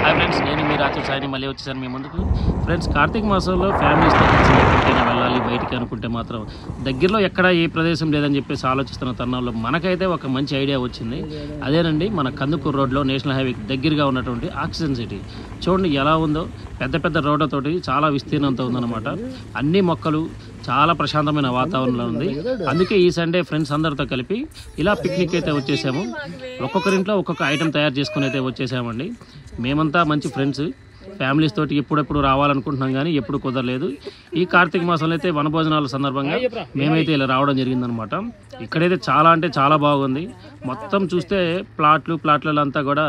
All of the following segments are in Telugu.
హాయ్ ఫ్రెండ్స్, నేను మీ రాత్రి సాయిని మళ్ళీ వచ్చేసాను మీ ముందుకు. ఫ్రెండ్స్, కార్తీక మాసంలో ఫ్యామిలీస్తో కలిసి ఎక్కడికైనా వెళ్ళాలి బయటికి అనుకుంటే మాత్రం దగ్గరలో ఎక్కడ ఏ ప్రదేశం లేదని చెప్పేసి ఆలోచిస్తున్న తరుణంలో మనకైతే ఒక మంచి ఐడియా వచ్చింది. అదేనండి, మన కందుకూరు రోడ్లో నేషనల్ హైవేకి దగ్గరగా ఉన్నటువంటి ఆక్సిజన్ సిటీ. చూడండి ఎలా ఉందో, పెద్ద పెద్ద రోడ్లతోటి చాలా విస్తీర్ణంతో ఉందన్నమాట. అన్ని మొక్కలు, చాలా ప్రశాంతమైన వాతావరణంలో ఉంది. అందుకే ఈ సండే ఫ్రెండ్స్ అందరితో కలిపి ఇలా పిక్నిక్ అయితే వచ్చేసాము. ఒక్కొక్కరింట్లో ఒక్కొక్క ఐటెం తయారు చేసుకుని అయితే వచ్చేసామండి. మేమంతా మంచి ఫ్రెండ్స్, ఫ్యామిలీస్ తోటి ఎప్పుడెప్పుడు రావాలనుకుంటున్నాం కానీ ఎప్పుడు కుదరలేదు. ఈ కార్తీక మాసంలో అయితే వనభోజనాల సందర్భంగా మేమైతే ఇలా రావడం జరిగిందనమాట. ఇక్కడైతే చాలా అంటే చాలా బాగుంది. మొత్తం చూస్తే ప్లాట్లంతా కూడా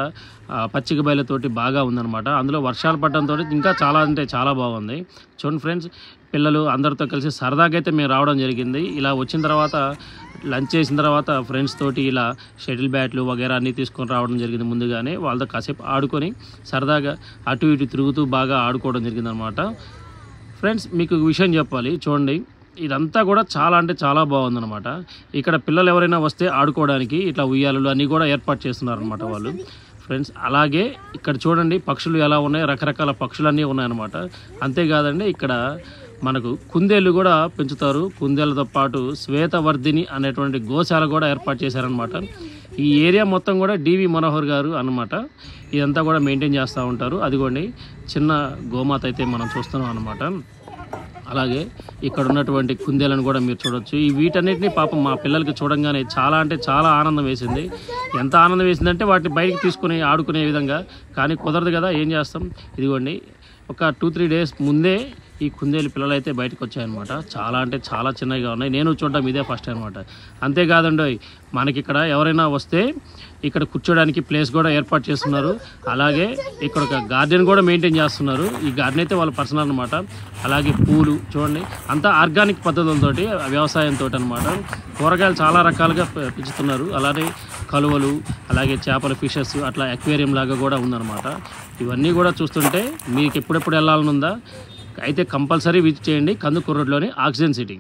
పచ్చిక బయలతోటి బాగా ఉందన్నమాట. అందులో వర్షాలు పడడంతో ఇంకా చాలా అంటే చాలా బాగుంది. చూడండి ఫ్రెండ్స్, పిల్లలు అందరితో కలిసి సరదాగా అయితే మేము రావడం జరిగింది. ఇలా వచ్చిన తర్వాత లంచ్ చేసిన తర్వాత ఫ్రెండ్స్ తోటి ఇలా షటిల్ బ్యాట్లు వగేరా అన్నీ తీసుకొని రావడం జరిగింది. ముందుగానే వాళ్ళతో కాసేపు ఆడుకొని సరదాగా అటు ఇటు తిరుగుతూ బాగా ఆడుకోవడం జరిగిందనమాట. ఫ్రెండ్స్, మీకు విషయం చెప్పాలి, చూడండి ఇదంతా కూడా చాలా అంటే చాలా బాగుందన్నమాట. ఇక్కడ పిల్లలు ఎవరైనా వస్తే ఆడుకోవడానికి ఇట్లా ఉయ్యాలలు అన్నీ కూడా ఏర్పాటు చేస్తున్నారనమాట వాళ్ళు. ఫ్రెండ్స్, అలాగే ఇక్కడ చూడండి పక్షులు ఎలా ఉన్నాయి, రకరకాల పక్షులన్నీ ఉన్నాయన్నమాట. అంతేకాదండి, ఇక్కడ మనకు కుందేళ్ళు కూడా పెంచుతారు. కుందేళ్ళతో పాటు శ్వేతవర్ధిని అనేటువంటి గోశాల కూడా ఏర్పాటు చేశారనమాట. ఈ ఏరియా మొత్తం కూడా డివి మనోహర్ గారు అన్నమాట. ఇదంతా కూడా మెయింటైన్ చేస్తూ ఉంటారు. అదిగోండి చిన్న గోమాత అయితే మనం చూస్తున్నాం అనమాట. అలాగే ఇక్కడ ఉన్నటువంటి కుందేలను కూడా మీరు చూడొచ్చు. ఈ వీటన్నిటిని పాపం మా పిల్లలకి చూడంగానే చాలా అంటే చాలా ఆనందం వేసింది. ఎంత ఆనందం వేసిందంటే వాటిని బయటికి తీసుకుని ఆడుకునే విధంగా, కానీ కుదరదు కదా, ఏం చేస్తాం. ఇదిగోండి ఒక 2-3 డేస్ ముందే ఈ కుందేలు పిల్లలు అయితే బయటకు వచ్చాయన్నమాట. చాలా అంటే చాలా చిన్నగా ఉన్నాయి. నేను చూడడం ఇదే ఫస్ట్ అనమాట. అంతేకాదండి, మనకి ఇక్కడ ఎవరైనా వస్తే ఇక్కడ కూర్చోడానికి ప్లేస్ కూడా ఏర్పాటు చేస్తున్నారు. అలాగే ఇక్కడ ఒక గార్డెన్ కూడా మెయింటైన్ చేస్తున్నారు. ఈ గార్డెన్ అయితే వాళ్ళ పర్సనల్ అనమాట. అలాగే పూలు చూడండి, అంతా ఆర్గానిక్ పద్ధతులతోటి, వ్యవసాయంతో అనమాట. కూరగాయలు చాలా రకాలుగా పెంచుతున్నారు. అలాగే కలువలు, అలాగే చేపల ఫిషెస్, అట్లా అక్వేరియం లాగా కూడా ఉందన్నమాట. ఇవన్నీ కూడా చూస్తుంటే మీకు ఎప్పుడెప్పుడు వెళ్ళాలనుందా అయితే కంపల్సరీ విజిట్ చేయండి కందుకూరు రోడ్లోని ఆక్సిజన్ సిటీ.